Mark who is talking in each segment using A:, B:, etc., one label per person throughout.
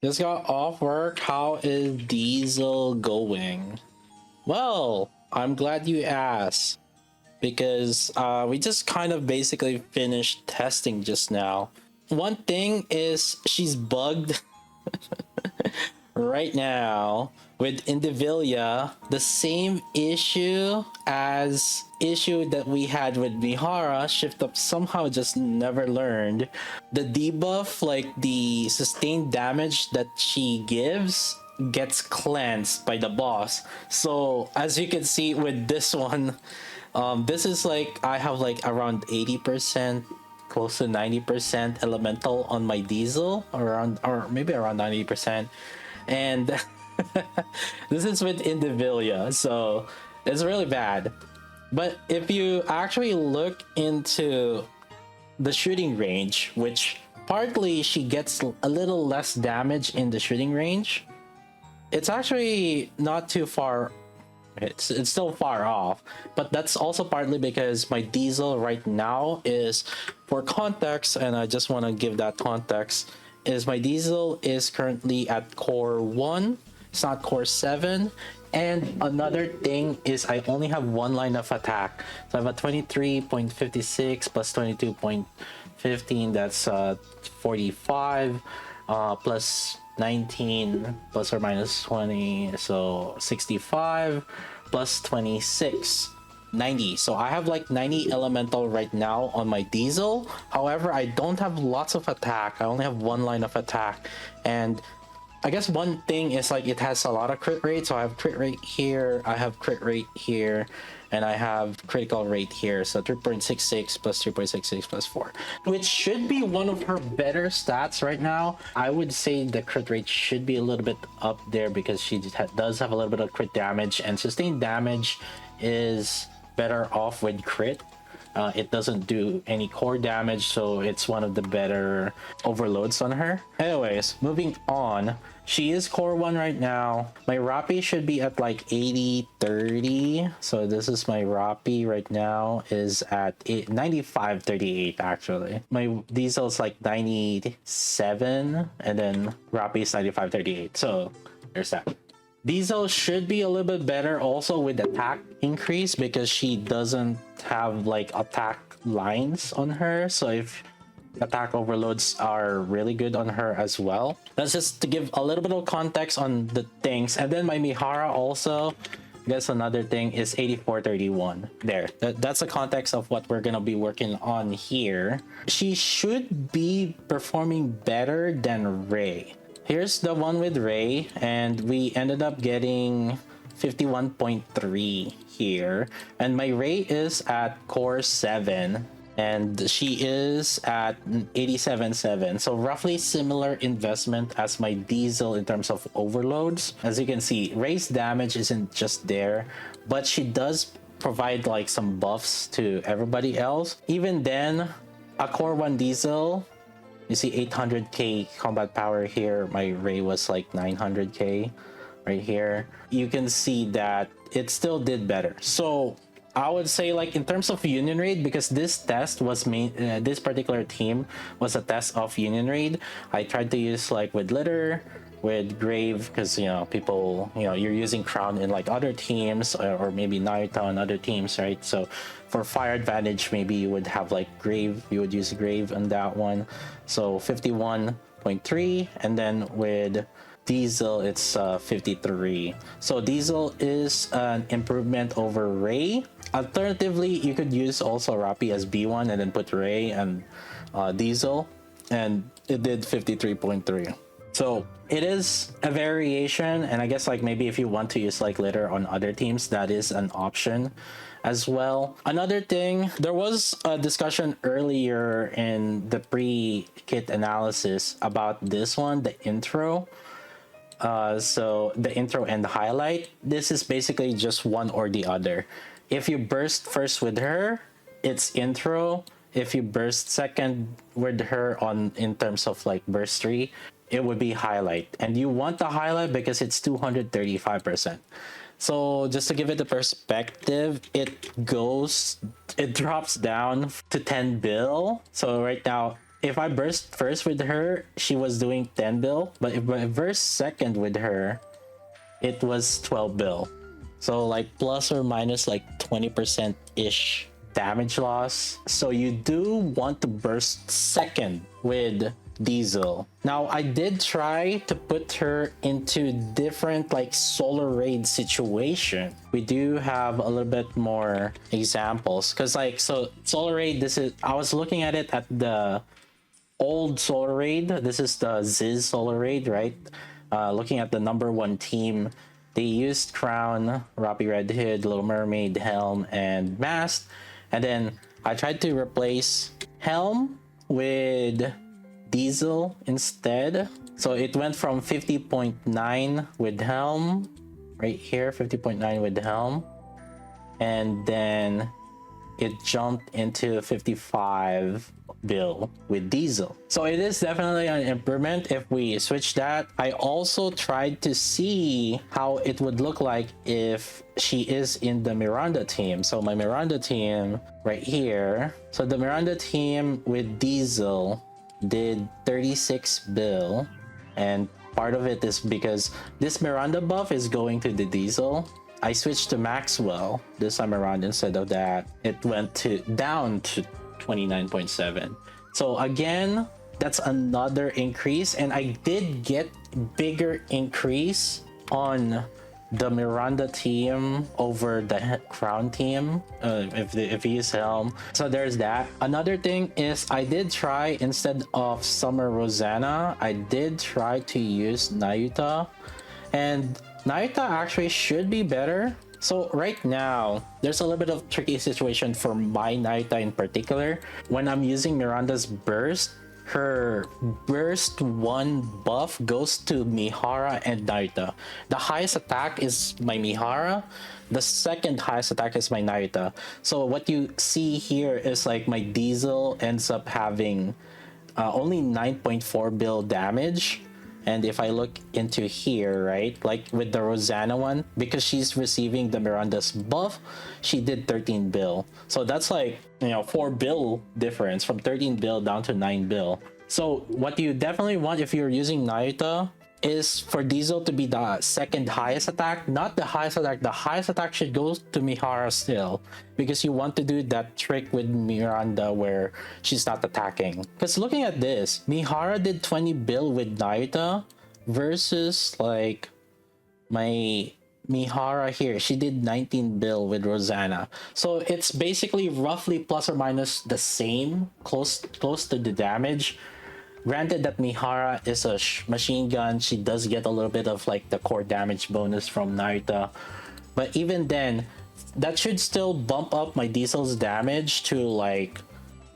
A: Just got off work. How is Diesel going? Well, I'm glad you asked because we just kind of basically finished testing just now. One thing is she's bugged right now with Indivilia, the same issue that we had with Mihara. Shift Up somehow just never learned. The debuff, like the sustained damage that she gives, gets cleansed by the boss. So as you can see with this one, this is like I have like around 80%, close to 90% elemental on my Diesel, around, or maybe around 90%. And this is with Indivilia, so it's really bad. But if you actually look into the shooting range, which partly she gets a little less damage in the shooting range, it's actually not too far. It's still far off, but that's also partly because my Diesel right now is, for context, and I just want to give that context, is my Diesel is currently at core 1. It's not core 7. And another thing is I only have one line of attack. So I have a 23.56 plus 22.15, that's 45, plus 19 plus or minus 20, so 65, plus 26, 90. So I have like 90 elemental right now on my Diesel. However, I don't have lots of attack. I only have one line of attack. And I guess one thing is like it has a lot of crit rate. So I have crit rate here, I have crit rate here, and I have critical rate here. So 3.66 plus 3.66 plus 4, which should be one of her better stats right now. I would say the crit rate should be a little bit up there because she does have a little bit of crit damage, and sustained damage is better off with crit. It doesn't do any core damage, so it's one of the better overloads on her. Anyways, moving on. She is core 1 right now. My Rappi should be at like 80-30. So this is my Rappi right now, is at 95-38 actually. My Diesel is like 97, and then Rappi is 95-38. So there's that. Diesel should be a little bit better also with attack increase because she doesn't have like attack lines on her. So if attack overloads are really good on her as well. That's just to give a little bit of context on the things. And then my Mihara also, I guess another thing is 84-31. There, that's the context of what we're gonna be working on here. She should be performing better than Ray. Here's the one with Ray, and we ended up getting 51.3 here. And my Ray is at core 7, and she is at 87.7. So roughly similar investment as my Diesel in terms of overloads. As you can see, Ray's damage isn't just there, but she does provide like some buffs to everybody else. Even then, a core 1 Diesel, you see 800k combat power here. My Ray was like 900k right here. You can see that it still did better. So I would say, like, in terms of union raid, because this test was this particular team was a test of union raid. I tried to use like with litter, with grave, because you know people, you know, you're using crown in like other teams, or maybe Naruto on other teams, right? So for fire advantage, maybe you would have like grave, you would use grave on that one. So 51.3, and then with Diesel it's 53. So Diesel is an improvement over Ray. Alternatively, you could use also Rappi as B1 and then put Ray and Diesel, and it did 53.3. So it is a variation, and I guess like maybe if you want to use like litter on other teams, that is an option as well. Another thing, there was a discussion earlier in the pre-kit analysis about this one, the intro. So the intro and the highlight, this is basically just one or the other. If you burst first with her, it's intro. If you burst second with her on in terms of like burst 3, it would be highlight. And you want the highlight because it's 235%. So just to give it the perspective, it drops down to 10 bill. So right now if I burst first with her, she was doing 10 bill, but if I burst second with her, it was 12 bill. So like plus or minus like 20% ish damage loss. So you do want to burst second with Diesel. Now I did try to put her into different like solar raid situation. We do have a little bit more examples because like, so solar raid, this is, I was looking at it at the old solar raid. This is the Ziz solar raid, right? Looking at the number 1 team, they used Crown, Robbie Red Hood, Little Mermaid, Helm, and Mast. And then I tried to replace Helm with Diesel instead. So it went from 50.9 with Helm, right here, 50.9 with Helm. And then it jumped into 55 bill with Diesel. So it is definitely an improvement if we switch that. I also tried to see how it would look like if she is in the Miranda team. So my Miranda team right here. So the Miranda team with Diesel did 36 bill, and part of it is because this Miranda buff is going to the Diesel. I switched to Maxwell this time around. Instead of that, it went down to 29.7. So again, that's another increase, and I did get bigger increase on the Miranda team over the Crown team if he use Helm. So there's that. Another thing is I did try, instead of Summer Rosanna, I did try to use Nayuta, and Nayuta actually should be better. So right now, there's a little bit of tricky situation for my Nayuta in particular. When I'm using Miranda's burst, her burst 1 buff goes to Mihara and Nayuta. The highest attack is my Mihara. The second highest attack is my Nayuta. So what you see here is like my Diesel ends up having only 9.4 bill damage. And if I look into here, right, like with the Rosanna one, because she's receiving the Miranda's buff, she did 13 bill. So that's like, 4 bill difference from 13 bill down to 9 bill. So what you definitely want if you're using Nayuta is for Diesel to be the second highest attack, not the highest attack. The highest attack should go to Mihara still, because you want to do that trick with Miranda where she's not attacking. Because looking at this, Mihara did 20 bill with Nayuta versus like my Mihara here, she did 19 bill with Rosanna. So it's basically roughly plus or minus the same, close to the damage. Granted that Mihara is a machine gun, she does get a little bit of like the core damage bonus from Nayuta, but even then, that should still bump up my Diesel's damage to like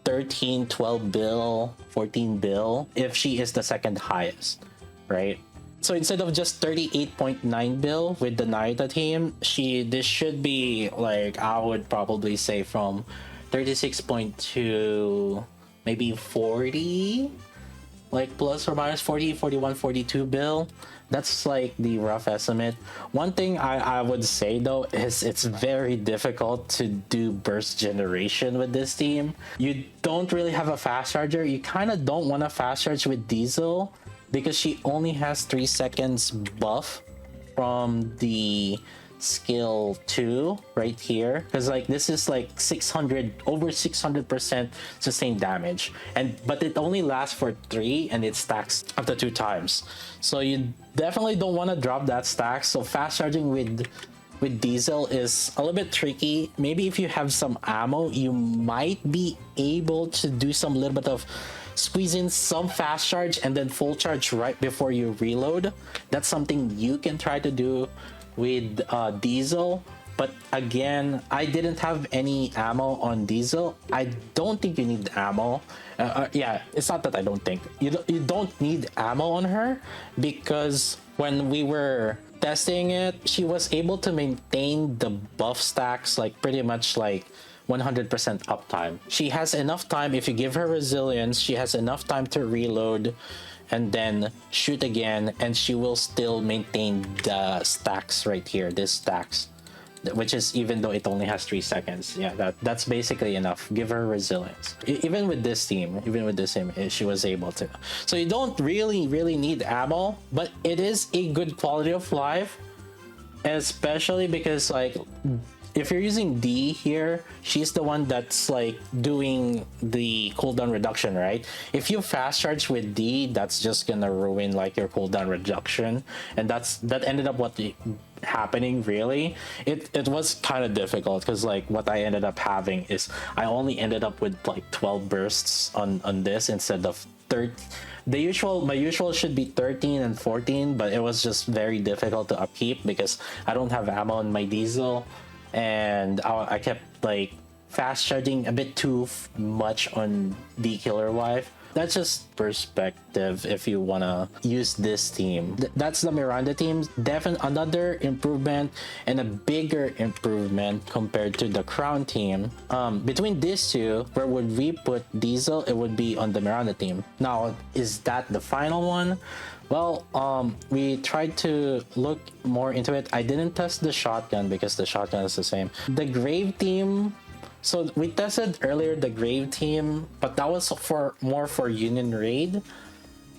A: 13, 12 bill, 14 bill if she is the second highest, right? So instead of just 38.9 bill with the Nayuta team, this should be like, I would probably say from 36.2 maybe 40, like plus or minus 40, 41, 42 bill. That's like the rough estimate. One thing I would say though is it's very difficult to do burst generation with this team. You don't really have a fast charger. You kind of don't want to fast charge with Diesel because she only has 3 seconds buff from the skill 2 right here, because like this is like 600 over 600% sustained damage, but it only lasts for 3 and it stacks up to 2 times. So you definitely don't want to drop that stack. So fast charging with Diesel is a little bit tricky. Maybe if you have some ammo, you might be able to do some little bit of squeeze in some fast charge and then full charge right before you reload. That's something you can try to do with Diesel, but again, I didn't have any ammo on Diesel. I don't think you need ammo. Yeah, it's not that I don't think you don't need ammo on her, because when we were testing it, she was able to maintain the buff stacks like pretty much like 100% uptime. She has enough time, if you give her resilience, she has enough time to reload and then shoot again, and she will still maintain the stacks right here, this stacks. which is even though it only has 3 seconds. Yeah, that's basically enough. Give her resilience. Even with this team, she was able to. So you don't really need ammo, but it is a good quality of life, especially because like if you're using D here, she's the one that's like doing the cooldown reduction, right? If you fast charge with D, that's just gonna ruin like your cooldown reduction, and that ended up happening. Really, it was kind of difficult because like what I ended up having is I only ended up with like 12 bursts on this instead of 30. My usual should be 13 and 14, but it was just very difficult to upkeep because I don't have ammo on my diesel, and I kept like fast charging a bit too much on the killer wife. That's just perspective if you wanna use this team. That's the Miranda team. Definitely another improvement and a bigger improvement compared to the Crown team. Between these two, where would we put Diesel? It would be on the Miranda team. Now, is that the final one? Well, we tried to look more into it. I didn't test the shotgun because the shotgun is the same. The Grave team. So we tested earlier the Grave team, but that was more for Union Raid.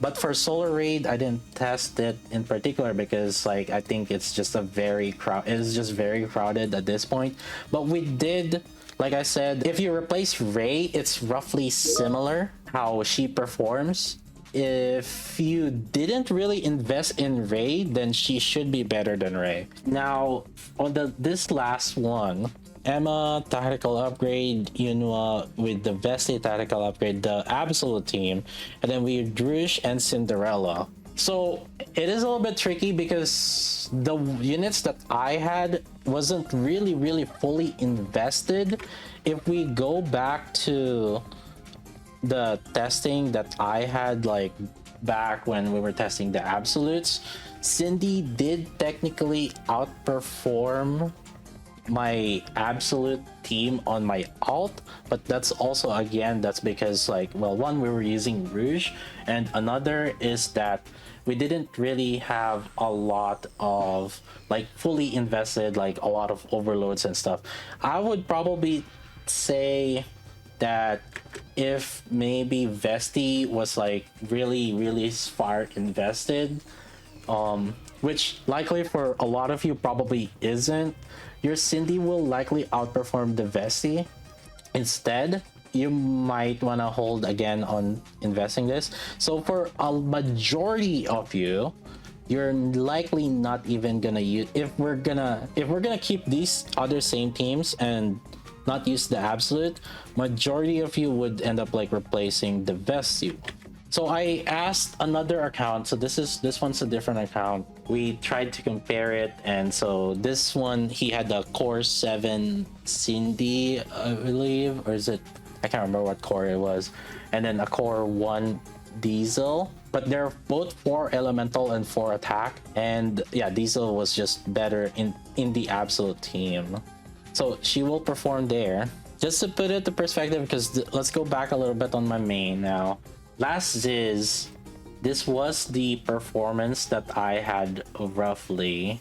A: But for Solar Raid, I didn't test it in particular because like I think it's just very crowded at this point. But we did, like I said, if you replace Ray, it's roughly similar how she performs. If you didn't really invest in Ray, then she should be better than Ray. Now on this last one, Emma tactical upgrade, Yunhua with the Vesti tactical upgrade, the Absolute team, and then we had Drush and Cinderella. So it is a little bit tricky because the units that I had wasn't really fully invested. If we go back to the testing that I had like back when we were testing the Absolutes, Cindy did technically outperform my Absolute team on my alt, but that's also again that's because like, well, one, we were using Rouge, and another is that we didn't really have a lot of like fully invested, like a lot of overloads and stuff. I would probably say that if maybe Vesti was like really far invested, which likely for a lot of you probably isn't, your Cindy will likely outperform the Vesti. Instead, you might want to hold again on investing this. So for a majority of you, you're likely not even gonna use, if we're gonna keep these other same teams and not use the Absolute, majority of you would end up like replacing the Vesti. So I asked another account, so this one's a different account. We tried to compare it, and so this one, he had the core 7 Cindy, I believe, or is it, I can't remember what core it was, and then a core 1 Diesel, but they're both 4 elemental and 4 attack, and yeah, Diesel was just better in the Absolute team. So she will perform there. Just to put it to perspective, because let's go back a little bit on my main now. Last Ziz, this was the performance that I had roughly,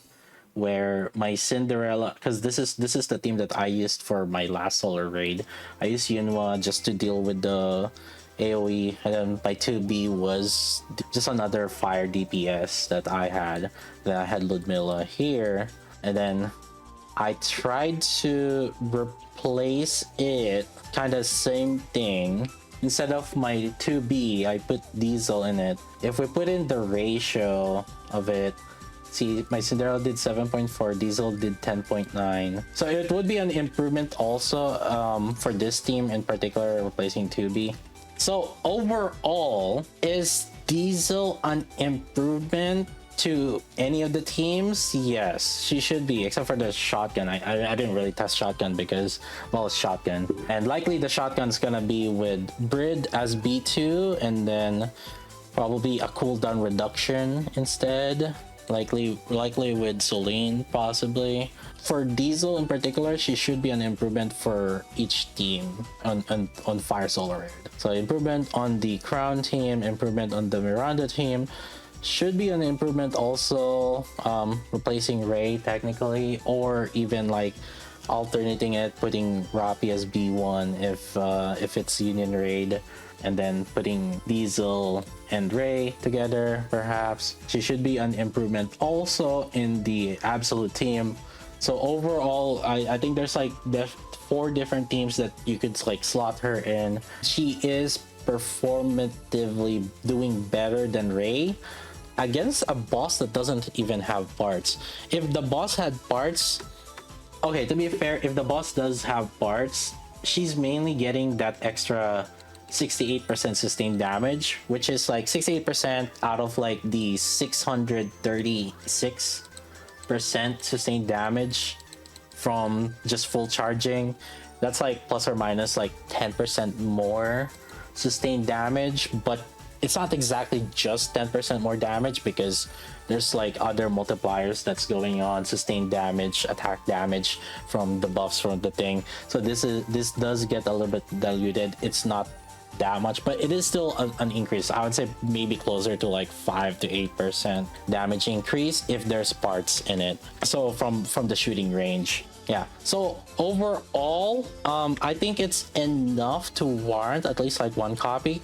A: where my Cinderella, because this is the team that I used for my last Solar Raid. I used Yunhua just to deal with the AoE, and then my 2B was just another fire DPS that I had. Then I had Ludmilla here, and then I tried to replace it, kind of same thing. Instead of my 2B, I put Diesel in it. If we put in the ratio of it, see, my Cinderella did 7.4, Diesel did 10.9. So it would be an improvement also for this team in particular, replacing 2B. So overall, is Diesel an improvement to any of the teams? Yes, she should be, except for the shotgun. I didn't really test shotgun because, well, it's shotgun, and likely the shotgun's gonna be with Brid as B2, and then probably a cooldown reduction instead, likely with Soline possibly. For Diesel in particular, she should be an improvement for each team on Fire Solar Raid. So improvement on the Crown team, improvement on the Miranda team, should be an improvement also, replacing Ray technically, or even like alternating it, putting Roppy as B1 if it's Union Raid, and then putting Diesel and Ray together perhaps. She should be an improvement also in the absolute team. So overall, I think there's like 4 different teams that you could like slot her in. She is performatively doing better than Ray against a boss that doesn't even have parts. If the boss had parts, okay, to be fair, if the boss does have parts, she's mainly getting that extra 68% sustained damage, which is like 68% out of like the 636% sustained damage from just full charging. That's like plus or minus like 10% more sustained damage, but it's not exactly just 10% more damage because there's like other multipliers that's going on, sustained damage, attack damage from the buffs from the thing. So this does get a little bit diluted. It's not that much, but it is still an increase. I would say maybe closer to like 5 to 8% damage increase if there's parts in it. So from the shooting range. Yeah, so overall, I think it's enough to warrant at least like 1 copy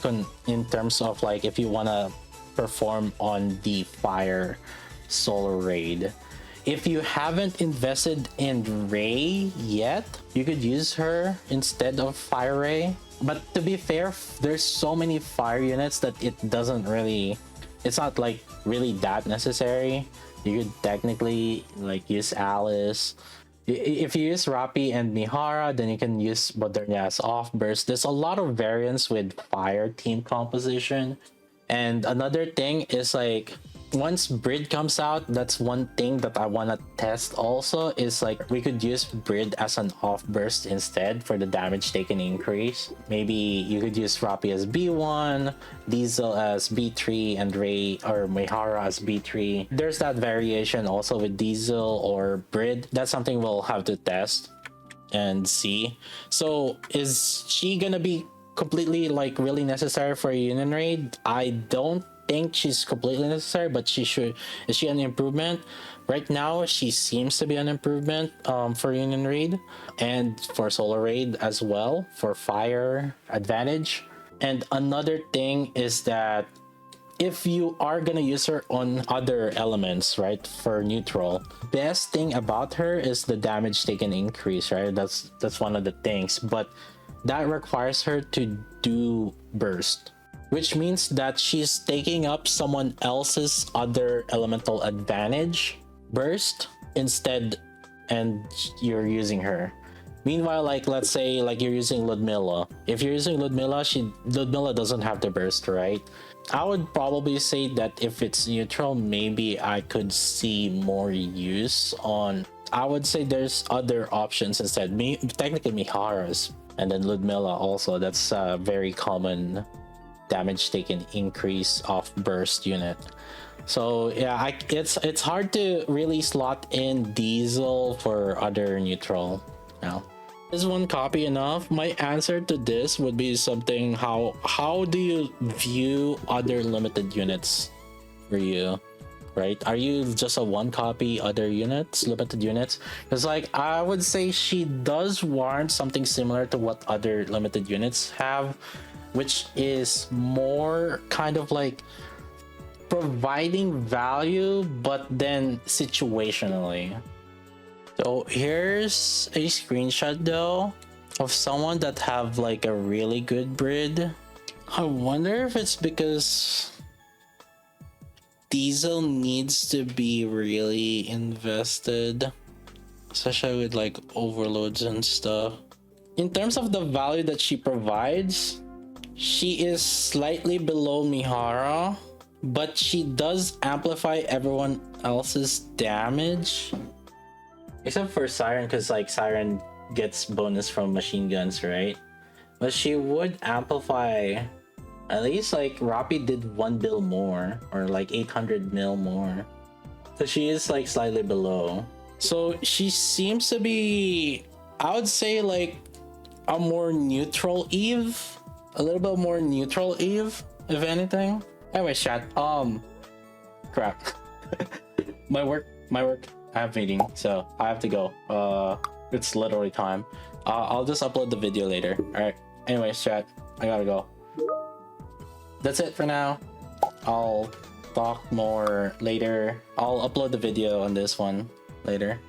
A: in terms of like if you want to perform on the fire solo raid. If you haven't invested in Ray yet, you could use her instead of Fire Ray. But to be fair, there's so many fire units that it's not like really that necessary. You could technically like use Alice. If you use Roppy and Mihara, then you can use Modernia's off burst. There's a lot of variance with fire team composition. And another thing is like once Brid comes out, that's one thing that I want to test also is like we could use Brid as an off burst instead for the damage taken increase. Maybe you could use Roppy as B1, Diesel as B3, and Ray or Mihara as B3. There's that variation also with Diesel or Brid. That's something we'll have to test and see. So is she gonna be completely like really necessary for a Union Raid? I don't think she's completely necessary, but is she an improvement? Right now she seems to be an improvement for Union Raid and for Solar Raid as well for fire advantage. And another thing is that if you are gonna use her on other elements, right, for neutral, best thing about her is the damage taken increase, right? That's one of the things, but that requires her to do burst, which means that she's taking up someone else's other elemental advantage burst instead, and you're using her. Meanwhile, like let's say like you're using Ludmilla. If you're using Ludmilla, Ludmilla doesn't have the burst, right? I would probably say that if it's neutral, maybe I could see more use on. I would say there's other options instead. Technically Mihara's and then Ludmilla also. That's a very common damage taken increase off burst unit. So yeah, it's hard to really slot in Diesel for other neutral now. Is 1 copy enough? My answer to this would be something how do you view other limited units for you, right? Are you just a 1 copy other units, limited units? Because like I would say she does warrant something similar to what other limited units have, which is more kind of like providing value but then situationally. So here's a screenshot though of someone that have like a really good Brid. I wonder if it's because Diesel needs to be really invested, especially with like overloads and stuff. In terms of the value that she provides, she is slightly below Mihara, but she does amplify everyone else's damage. Except for Siren, because like Siren gets bonus from machine guns, right? But she would amplify, at least like Roppy did 1 bill more, or like 800 mil more. So she is like slightly below. So she seems to be, I would say like a more neutral Eve. A little bit more neutral Eve, if anything. Anyway, chat, Crap. my work. I have meeting, so I have to go. It's literally time. I'll just upload the video later. All right. Anyways, chat. I gotta go. That's it for now. I'll talk more later. I'll upload the video on this one later.